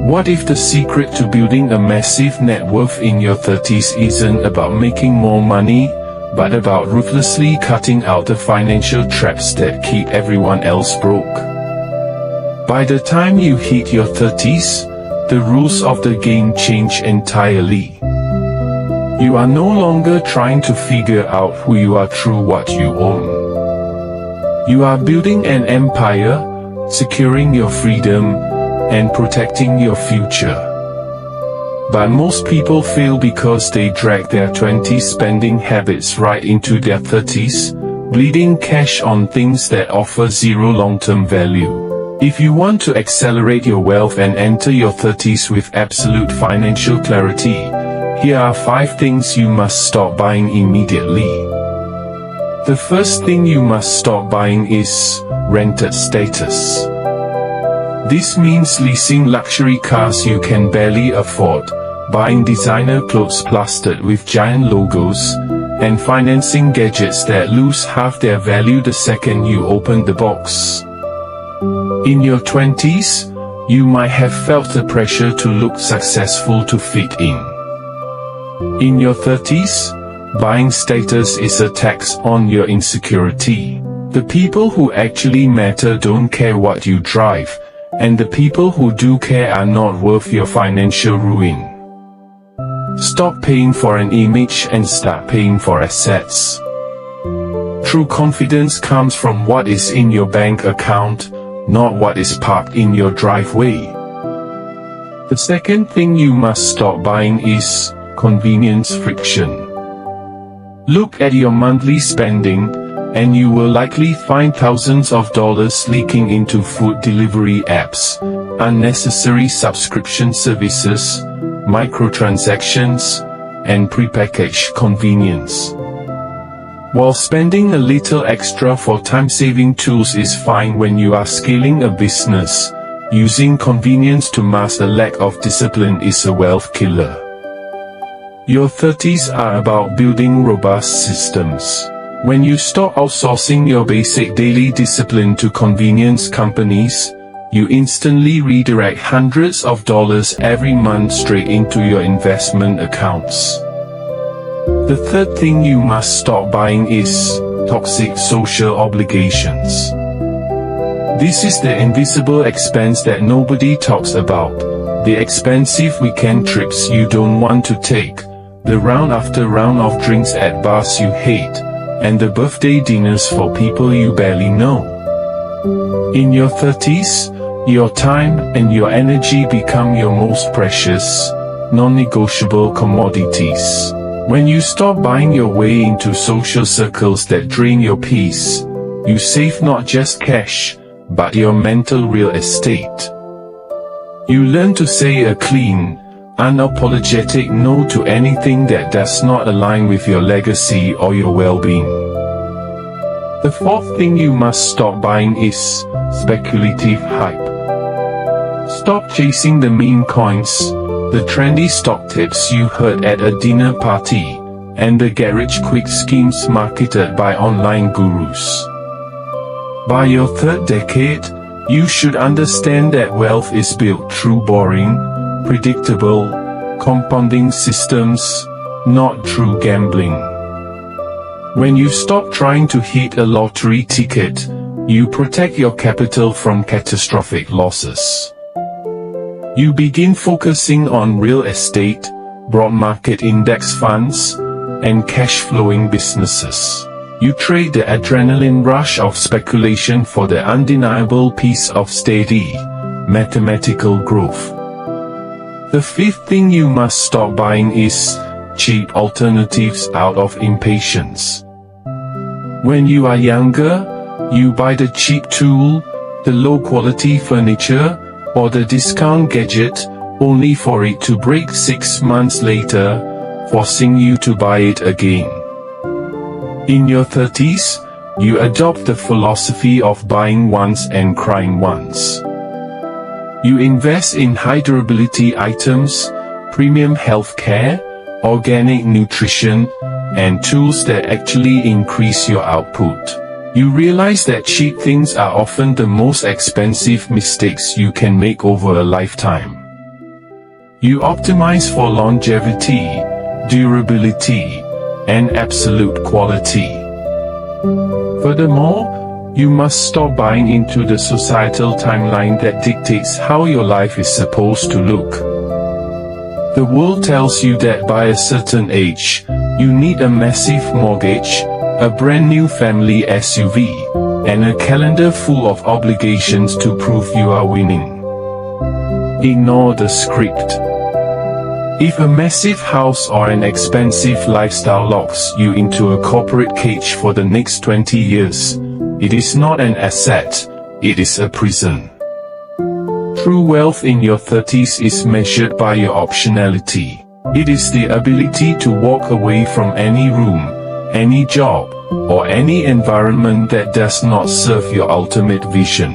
What if the secret to building a massive net worth in your 30s isn't about making more money, but about ruthlessly cutting out the financial traps that keep everyone else broke? By the time you hit your 30s, the rules of the game change entirely. You are no longer trying to figure out who you are through what you own. You are building an empire, securing your freedom, and protecting your future. But most people fail because they drag their 20s spending habits right into their 30s, bleeding cash on things that offer zero long-term value. If you want to accelerate your wealth and enter your 30s with absolute financial clarity, here are 5 things you must stop buying immediately. The first thing you must stop buying is rented status. This means leasing luxury cars you can barely afford, buying designer clothes plastered with giant logos, and financing gadgets that lose half their value the second you open the box. In your 20s, you might have felt the pressure to look successful to fit in. In your 30s, buying status is a tax on your insecurity. The people who actually matter don't care what you drive, and the people who do care are not worth your financial ruin. Stop paying for an image and start paying for assets. True confidence comes from what is in your bank account, not what is parked in your driveway. The second thing you must stop buying is convenience friction. Look at your monthly spending, and you will likely find thousands of dollars leaking into food delivery apps, unnecessary subscription services, microtransactions, and prepackaged convenience. While spending a little extra for time-saving tools is fine when you are scaling a business, using convenience to mask a lack of discipline is a wealth killer. Your 30s are about building robust systems. When you stop outsourcing your basic daily discipline to convenience companies, you instantly redirect hundreds of dollars every month straight into your investment accounts. The third thing you must stop buying is toxic social obligations. This is the invisible expense that nobody talks about, the expensive weekend trips you don't want to take, the round after round of drinks at bars you hate, and the birthday dinners for people you barely know. In your 30s, your time and your energy become your most precious, non-negotiable commodities. When you stop buying your way into social circles that drain your peace, you save not just cash, but your mental real estate. You learn to say a clean, unapologetic no to anything that does not align with your legacy or your well-being. The fourth thing you must stop buying is speculative hype. Stop chasing the meme coins, the trendy stock tips you heard at a dinner party, and the get-rich-quick schemes marketed by online gurus. By your third decade, you should understand that wealth is built through boring, predictable, compounding systems, not through gambling. When you stop trying to hit a lottery ticket, you protect your capital from catastrophic losses. You begin focusing on real estate, broad market index funds, and cash-flowing businesses. You trade the adrenaline rush of speculation for the undeniable peace of steady, mathematical growth. The fifth thing you must stop buying is cheap alternatives out of impatience. When you are younger, you buy the cheap tool, the low-quality furniture, or the discount gadget, only for it to break 6 months later, forcing you to buy it again. In your 30s, you adopt the philosophy of buying once and crying once. You invest in high-durability items, premium healthcare, organic nutrition, and tools that actually increase your output. You realize that cheap things are often the most expensive mistakes you can make over a lifetime. You optimize for longevity, durability, and absolute quality. Furthermore, you must stop buying into the societal timeline that dictates how your life is supposed to look. The world tells you that by a certain age, you need a massive mortgage, a brand new family SUV, and a calendar full of obligations to prove you are winning. Ignore the script. If a massive house or an expensive lifestyle locks you into a corporate cage for the next 20 years, it is not an asset, it is a prison. True wealth in your 30s is measured by your optionality. It is the ability to walk away from any room, any job, or any environment that does not serve your ultimate vision.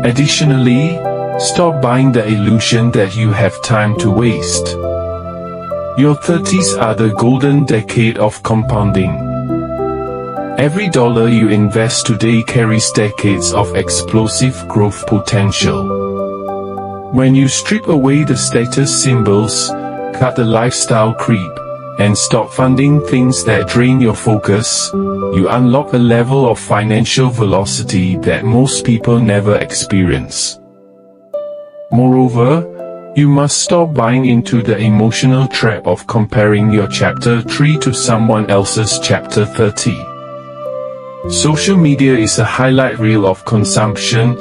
Additionally, stop buying the illusion that you have time to waste. Your 30s are the golden decade of compounding. Every dollar you invest today carries decades of explosive growth potential. When you strip away the status symbols, cut the lifestyle creep, and stop funding things that drain your focus, you unlock a level of financial velocity that most people never experience. Moreover, you must stop buying into the emotional trap of comparing your chapter 3 to someone else's chapter 30. Social media is a highlight reel of consumption,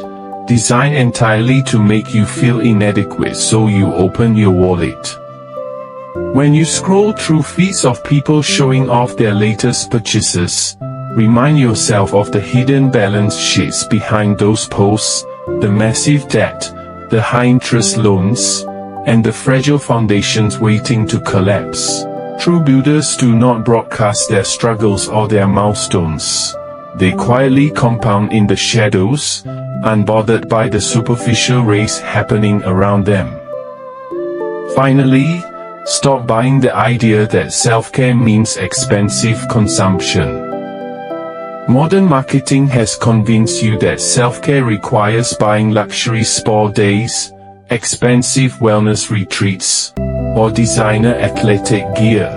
designed entirely to make you feel inadequate so you open your wallet. When you scroll through feeds of people showing off their latest purchases, remind yourself of the hidden balance sheets behind those posts, the massive debt, the high-interest loans, and the fragile foundations waiting to collapse. True builders do not broadcast their struggles or their milestones. They quietly compound in the shadows, unbothered by the superficial race happening around them. Finally, stop buying the idea that self-care means expensive consumption. Modern marketing has convinced you that self-care requires buying luxury spa days, expensive wellness retreats, or designer athletic gear.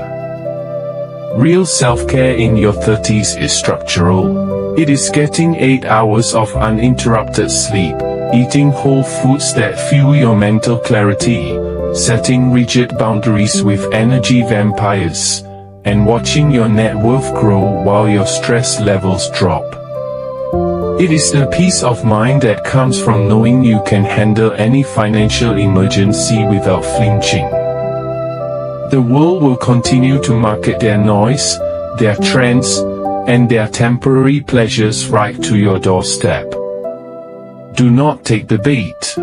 Real self-care in your 30s is structural. It is getting 8 hours of uninterrupted sleep, eating whole foods that fuel your mental clarity, setting rigid boundaries with energy vampires, and watching your net worth grow while your stress levels drop. It is the peace of mind that comes from knowing you can handle any financial emergency without flinching. The world will continue to market their noise, their trends, and their temporary pleasures right to your doorstep. Do not take the bait.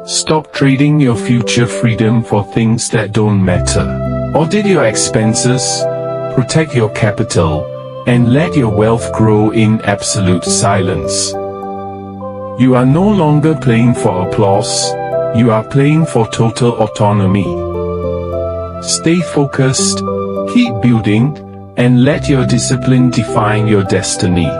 Stop trading your future freedom for things that don't matter. Audit your expenses, protect your capital, and let your wealth grow in absolute silence. You are no longer playing for applause, you are playing for total autonomy. Stay focused, keep building, and let your discipline define your destiny.